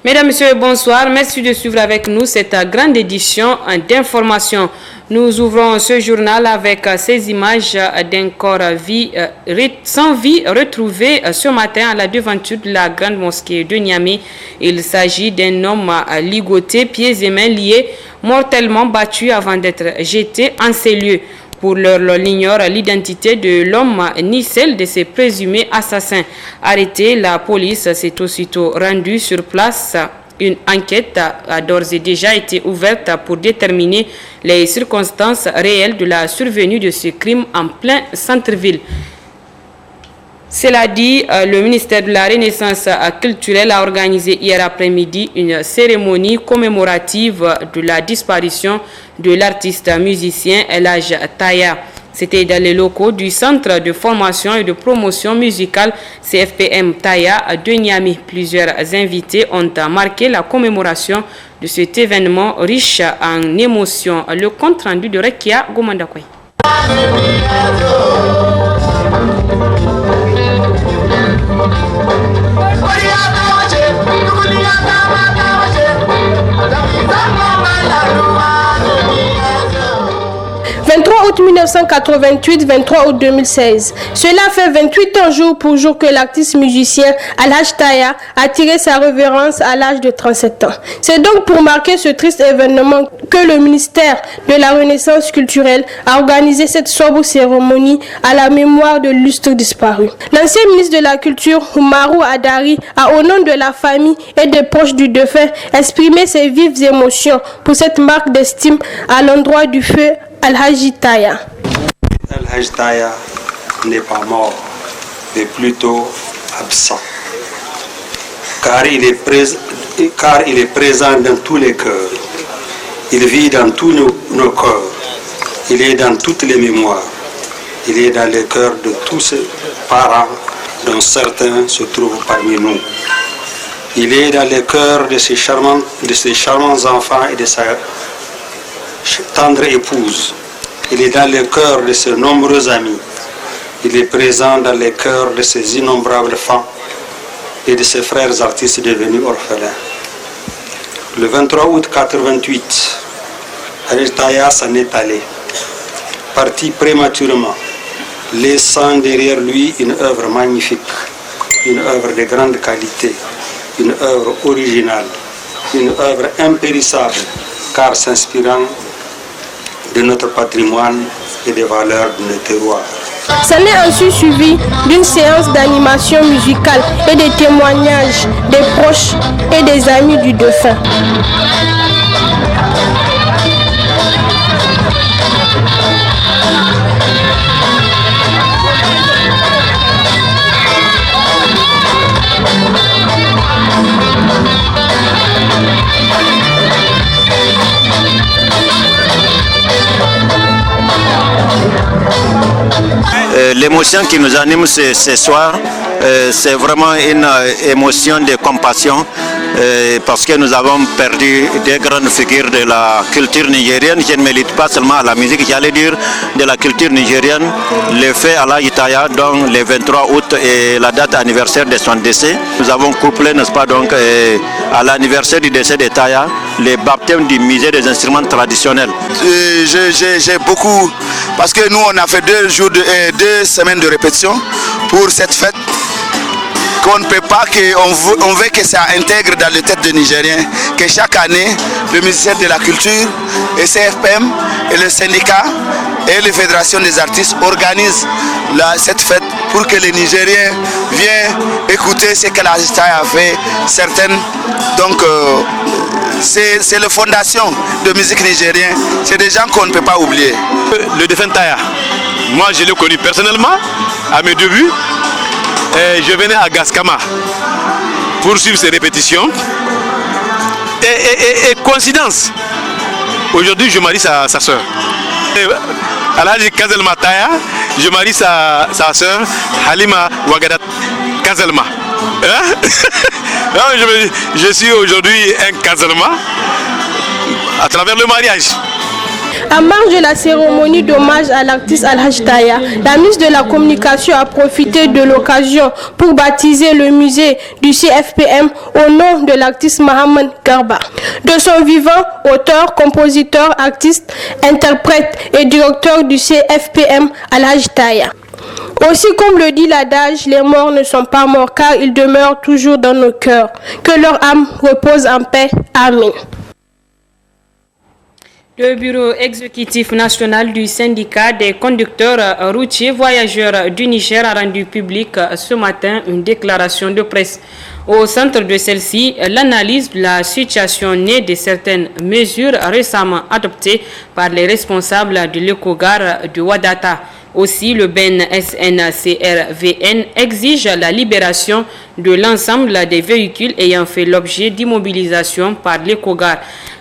Mesdames, Messieurs, bonsoir. Merci de suivre avec nous cette grande édition d'information. Nous ouvrons ce journal avec ces images d'un corps sans vie retrouvé ce matin à la devanture de la grande mosquée de Niamey. Il s'agit d'un homme ligoté, pieds et mains liés, mortellement battu avant d'être jeté en ces lieux. Pour l'heure, l'on ignore l'identité de l'homme ni celle de ses présumés assassins. Arrêté, la police s'est aussitôt rendue sur place. Une enquête a d'ores et déjà été ouverte pour déterminer les circonstances réelles de la survenue de ce crime en plein centre-ville. Cela dit, le ministère de la Renaissance culturelle a organisé hier après-midi une cérémonie commémorative de la disparition de l'artiste musicien El Hadj Taya. C'était dans les locaux du Centre de formation et de promotion musicale CFPM Taya de Niamey. Plusieurs invités ont marqué la commémoration de cet événement riche en émotions. Le compte rendu de Rekia Gomandakoy. « 23 août 1988, 23 août 2016. Cela fait 28 ans jour pour jour que l'artiste musicien El Hadj Taya a tiré sa révérence à l'âge de 37 ans. C'est donc pour marquer ce triste événement que le ministère de la Renaissance culturelle a organisé cette sobre cérémonie à la mémoire de l'illustre disparu. L'ancien ministre de la Culture, Oumarou Adari, a au nom de la famille et des proches du défunt exprimé ses vives émotions pour cette marque d'estime à l'endroit du feu El Hadj Taya. El Hadj Taya n'est pas mort, mais plutôt absent. Car il est présent dans tous les cœurs. Il vit dans tous nos cœurs. Il est dans toutes les mémoires. Il est dans les cœurs de tous ses parents, dont certains se trouvent parmi nous. Il est dans les cœurs de ses charmants enfants et de sa tendre épouse. Il est dans le cœur de ses nombreux amis. Il est présent dans les cœurs de ses innombrables fans et de ses frères artistes devenus orphelins. Le 23 août 1988, El Hadj Taya s'en est allé, parti prématurément, laissant derrière lui une œuvre magnifique, une œuvre de grande qualité, une œuvre originale, une œuvre impérissable, car s'inspirant de notre patrimoine et des valeurs de nos terroirs. Ça n'est ensuite suivi d'une séance d'animation musicale et des témoignages des proches et des amis du défunt. L'émotion qui nous anime ce soir, c'est vraiment une émotion de compassion parce que nous avons perdu des grandes figures de la culture nigérienne. Je ne milite pas seulement à la musique, j'allais dire de la culture nigérienne. Le fait El Hadj Taya, donc le 23 août est la date anniversaire de son décès. Nous avons couplé, n'est-ce pas, donc à l'anniversaire du décès de Taya, le baptême du musée des instruments traditionnels. J'ai beaucoup, parce que nous on a fait 2 semaines de répétition pour cette fête qu'on ne peut pas, on veut que ça intègre dans les têtes des Nigériens, que chaque année le ministère de la Culture et CFPM et le syndicat et les fédérations des artistes organisent cette fête pour que les Nigériens viennent écouter ce que El Hadj Taya a fait. Certaines, donc c'est la fondation de musique nigérienne, c'est des gens qu'on ne peut pas oublier. Le défunt Taya, moi je l'ai connu personnellement à mes débuts. Je venais à Gaskama pour suivre ses répétitions. Et coïncidence, aujourd'hui je marie sa soeur. El Hadj Kazelma Taya, je marie sa soeur Halima Wagadat Kazelma. Je suis aujourd'hui un Kazelma à travers le mariage. En marge de la cérémonie d'hommage à l'artiste Al-Haj Taya, la ministre de la Communication a profité de l'occasion pour baptiser le musée du CFPM au nom de l'artiste Mohamed Garba. De son vivant, auteur, compositeur, artiste, interprète et directeur du CFPM Al-Haj Taya. Aussi, comme le dit l'adage, les morts ne sont pas morts car ils demeurent toujours dans nos cœurs. Que leur âme repose en paix. Amen. Le bureau exécutif national du syndicat des conducteurs routiers voyageurs du Niger a rendu public ce matin une déclaration de presse. Au centre de celle-ci, l'analyse de la situation née de certaines mesures récemment adoptées par les responsables de l'écogare de Wadata. Aussi, le BEN SNCRVN exige la libération de l'ensemble des véhicules ayant fait l'objet d'immobilisation par l'écogare.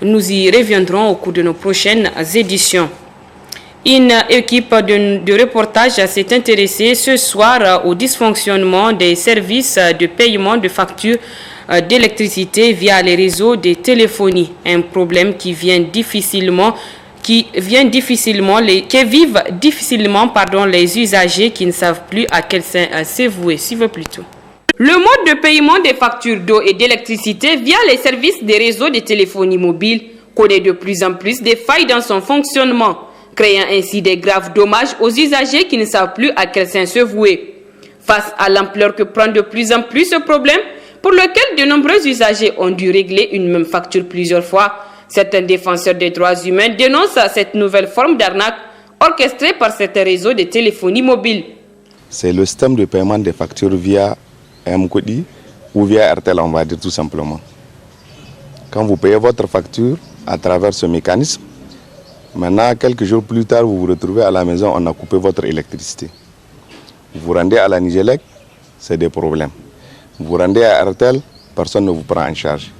Nous y reviendrons au cours de nos prochaines éditions. Une équipe de reportage s'est intéressée ce soir au dysfonctionnement des services de paiement de factures d'électricité via les réseaux de téléphonie. Un problème qui vivent difficilement les usagers qui ne savent plus à quel sein se vouer. Suivez plutôt. Le mode de paiement des factures d'eau et d'électricité via les services des réseaux de téléphonie mobile connaît de plus en plus des failles dans son fonctionnement, créant ainsi des graves dommages aux usagers qui ne savent plus à quel sein se vouer. Face à l'ampleur que prend de plus en plus ce problème, pour lequel de nombreux usagers ont dû régler une même facture plusieurs fois, certains défenseurs des droits humains dénoncent cette nouvelle forme d'arnaque orchestrée par certains réseaux de téléphonie mobile. C'est le système de paiement des factures via M-Kodi ou via RTL, on va dire tout simplement. Quand vous payez votre facture à travers ce mécanisme, maintenant, quelques jours plus tard, vous vous retrouvez à la maison, on a coupé votre électricité. Vous vous rendez à la Nigélec, c'est des problèmes. Vous vous rendez à RTL, personne ne vous prend en charge.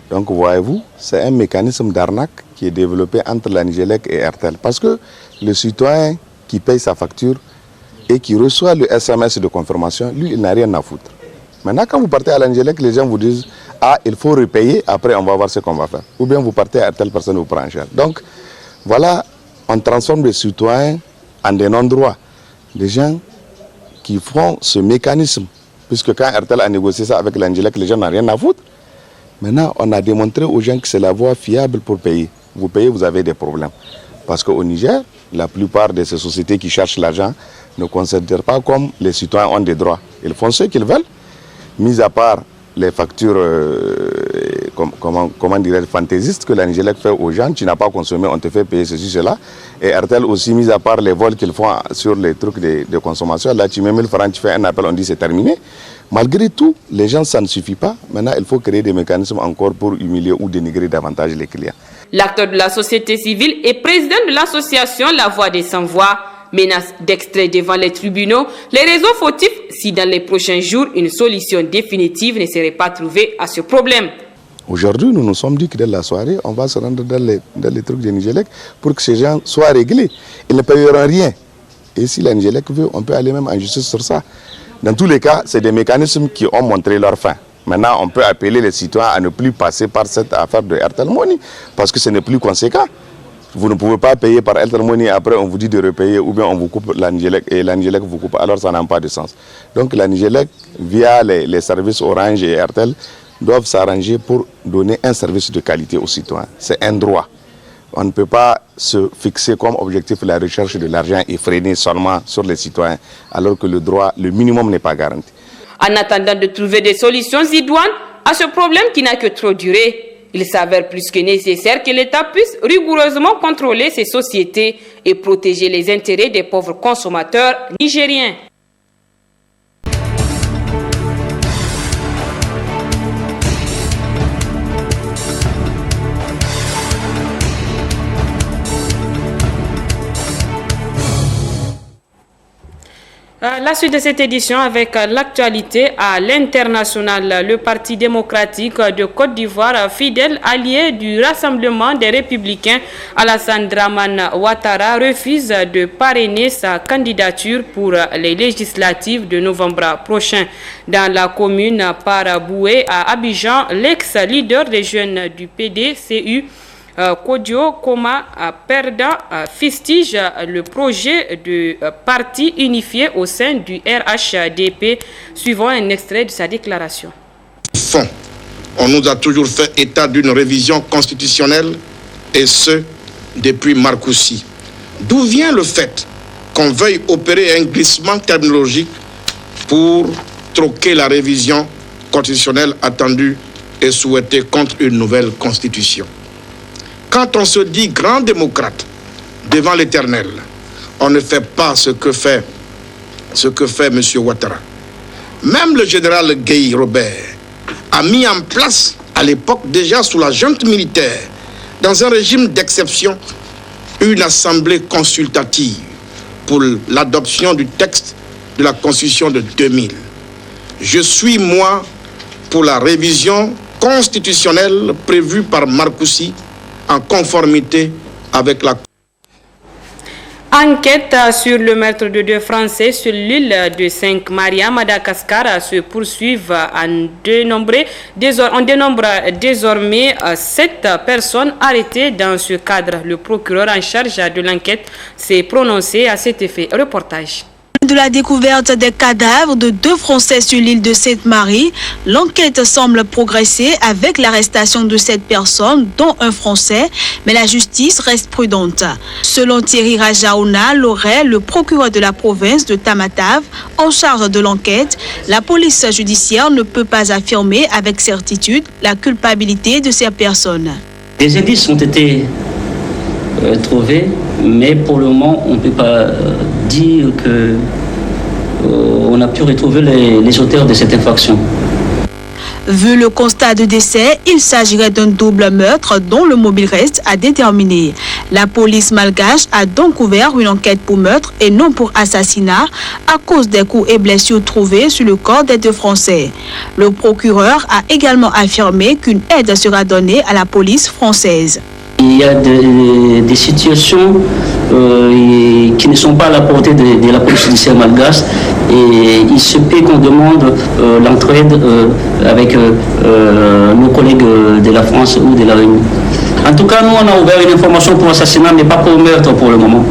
Donc, voyez-vous, c'est un mécanisme d'arnaque qui est développé entre la Nigélec et RTL. Parce que le citoyen qui paye sa facture et qui reçoit le SMS de confirmation, lui, il n'a rien à foutre. Maintenant, quand vous partez à la Nigélec, les gens vous disent « Ah, il faut repayer, après on va voir ce qu'on va faire. » Ou bien vous partez à RTL, personne ne vous prend en charge. Donc, voilà, on transforme les citoyens en des non-droits. Les gens qui font ce mécanisme, puisque quand RTL a négocié ça avec l'Angélec, les gens n'ont rien à foutre. Maintenant, on a démontré aux gens que c'est la voie fiable pour payer. Vous payez, vous avez des problèmes. Parce qu'au Niger, la plupart de ces sociétés qui cherchent l'argent ne considèrent pas comme les citoyens ont des droits. Ils font ce qu'ils veulent, mis à part les factures comment dirais-je, fantaisistes que la Nigélec fait aux gens. Tu n'as pas consommé, on te fait payer ceci, cela. Et RTL aussi, mis à part les vols qu'ils font sur les trucs de consommation. Là, tu mets 1000 francs, tu fais un appel, on dit c'est terminé. Malgré tout, les gens, ça ne suffit pas. Maintenant, il faut créer des mécanismes encore pour humilier ou dénigrer davantage les clients. L'acteur de la société civile et président de l'association La Voix des Sans-Voix menace d'extrait devant les tribunaux les réseaux fautifs si dans les prochains jours une solution définitive ne serait pas trouvée à ce problème. Aujourd'hui, nous nous sommes dit que dans la soirée, on va se rendre dans les trucs de Nigélec pour que ces gens soient réglés. Ils ne payeront rien. Et si la Nigélec veut, on peut aller même en justice sur ça. Dans tous les cas, c'est des mécanismes qui ont montré leur fin. Maintenant, on peut appeler les citoyens à ne plus passer par cette affaire de Airtel Money parce que ce n'est plus conséquent. Vous ne pouvez pas payer par Airtel Money, après on vous dit de repayer ou bien on vous coupe la Nigélec et la Nigélec vous coupe. Alors ça n'a pas de sens. Donc la Nigélec, via les services Orange et Airtel, doivent s'arranger pour donner un service de qualité aux citoyens. C'est un droit. On ne peut pas se fixer comme objectif la recherche de l'argent et freiner seulement sur les citoyens, alors que le droit, le minimum n'est pas garanti. En attendant de trouver des solutions idoines à ce problème qui n'a que trop duré, il s'avère plus que nécessaire que l'État puisse rigoureusement contrôler ces sociétés et protéger les intérêts des pauvres consommateurs nigériens. La suite de cette édition avec l'actualité à l'international. Le Parti démocratique de Côte d'Ivoire, fidèle allié du Rassemblement des Républicains, Alassane Dramane Ouattara, refuse de parrainer sa candidature pour les législatives de novembre prochain. Dans la commune Paraboué à Abidjan, l'ex-leader des jeunes du PDCU Kodio Koma Perda fustige le projet de parti unifié au sein du RHDP, suivant un extrait de sa déclaration. Fond, on nous a toujours fait état d'une révision constitutionnelle, et ce, depuis Marcoussis. D'où vient le fait qu'on veuille opérer un glissement terminologique pour troquer la révision constitutionnelle attendue et souhaitée contre une nouvelle constitution? Quand on se dit grand démocrate devant l'Éternel, on ne fait pas ce que fait M. Ouattara. Même le général Guy Robert a mis en place à l'époque, déjà sous la junte militaire, dans un régime d'exception, une assemblée consultative pour l'adoption du texte de la Constitution de 2000. Je suis, moi, pour la révision constitutionnelle prévue par Marcoussis en conformité avec la Enquête sur le meurtre de 2 Français sur l'île de Sainte-Marie à Madagascar se poursuivent. On dénombre désormais 7 personnes arrêtées dans ce cadre. Le procureur en charge de l'enquête s'est prononcé à cet effet. Reportage. De la découverte des cadavres de 2 Français sur l'île de Sainte-Marie, l'enquête semble progresser avec l'arrestation de 7 personnes, dont un Français, mais la justice reste prudente. Selon Thierry Rajaouna Loré, le procureur de la province de Tamatave, en charge de l'enquête, la police judiciaire ne peut pas affirmer avec certitude la culpabilité de ces personnes. Des indices ont été trouvés, mais pour le moment, on ne peut pas dire qu'on a pu retrouver les auteurs de cette infraction. Vu le constat de décès, il s'agirait d'un double meurtre dont le mobile reste à déterminer. La police malgache a donc ouvert une enquête pour meurtre et non pour assassinat à cause des coups et blessures trouvés sur le corps des 2 Français. Le procureur a également affirmé qu'une aide sera donnée à la police française. Il y a des situations qui ne sont pas à la portée de la police judiciaire malgache et il se peut qu'on demande l'entraide avec nos collègues de la France ou de la Réunion. En tout cas, nous, on a ouvert une information pour assassinat, mais pas pour meurtre pour le moment.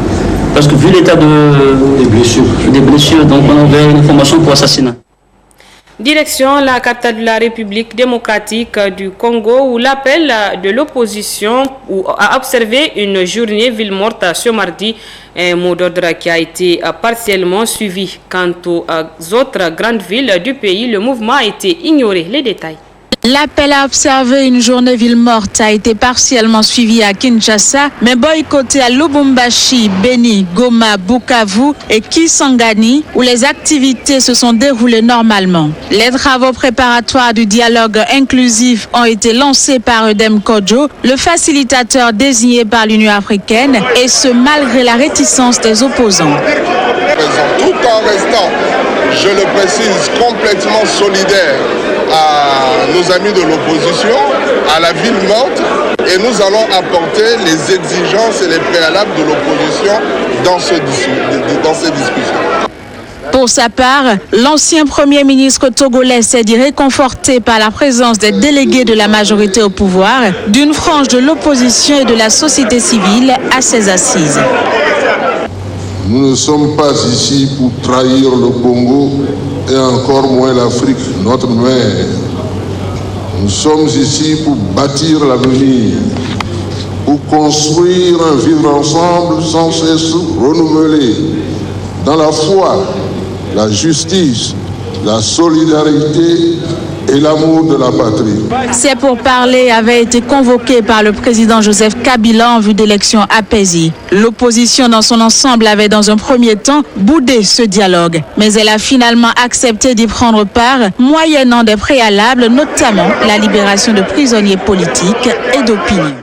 Parce que vu l'état des blessures, donc on a ouvert une information pour assassinat. Direction la capitale de la République démocratique du Congo où l'appel de l'opposition a observé une journée ville morte ce mardi, un mot d'ordre qui a été partiellement suivi. Quant aux autres grandes villes du pays, le mouvement a été ignoré. Les détails. L'appel à observer une journée ville morte a été partiellement suivi à Kinshasa, mais boycotté à Lubumbashi, Beni, Goma, Bukavu et Kisangani, où les activités se sont déroulées normalement. Les travaux préparatoires du dialogue inclusif ont été lancés par Edem Kodjo, le facilitateur désigné par l'Union africaine, et ce malgré la réticence des opposants. Tout en restant, je le précise, complètement solidaire à nos amis de l'opposition, à la ville morte, et nous allons apporter les exigences et les préalables de l'opposition dans ces discussions. Pour sa part, l'ancien Premier ministre togolais s'est dit réconforté par la présence des délégués de la majorité au pouvoir, d'une frange de l'opposition et de la société civile à ses assises. Nous ne sommes pas ici pour trahir le Congo et encore moins l'Afrique, notre mère. Nous sommes ici pour bâtir l'avenir, pour construire un vivre ensemble sans cesse renouvelé, dans la foi, la justice, la solidarité et l'amour de la patrie. Ces pourparlers avaient été convoqués par le président Joseph Kabila en vue d'élections apaisées. L'opposition dans son ensemble avait dans un premier temps boudé ce dialogue, mais elle a finalement accepté d'y prendre part, moyennant des préalables, notamment la libération de prisonniers politiques et d'opinion.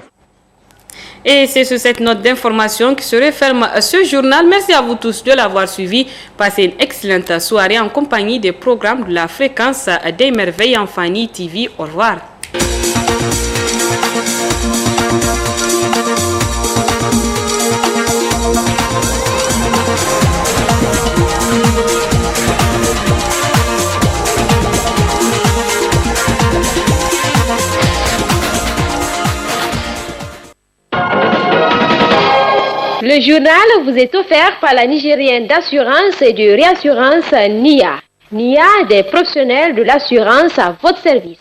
Et c'est sur cette note d'information qui se referme ce journal. Merci à vous tous de l'avoir suivi. Passez une excellente soirée en compagnie des programmes de la fréquence des merveilles en Fanny TV. Au revoir. Le journal vous est offert par la Nigérienne d'assurance et de réassurance NIA. NIA, des professionnels de l'assurance à votre service.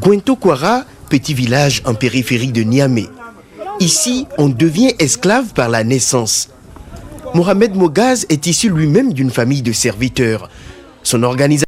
Gwento-Kwara, petit village en périphérie de Niamey. Ici, on devient esclave par la naissance. Mohamed Mogaz est issu lui-même d'une famille de serviteurs. Son organisation